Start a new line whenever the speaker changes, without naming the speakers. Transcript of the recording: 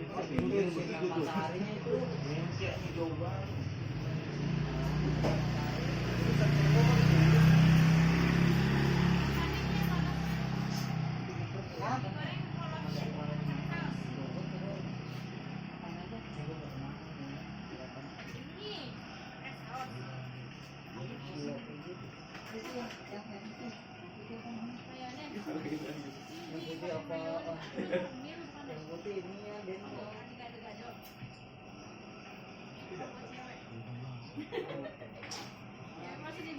Mataharinya itu kayak hijau banget. Yang putih ini ya, masih di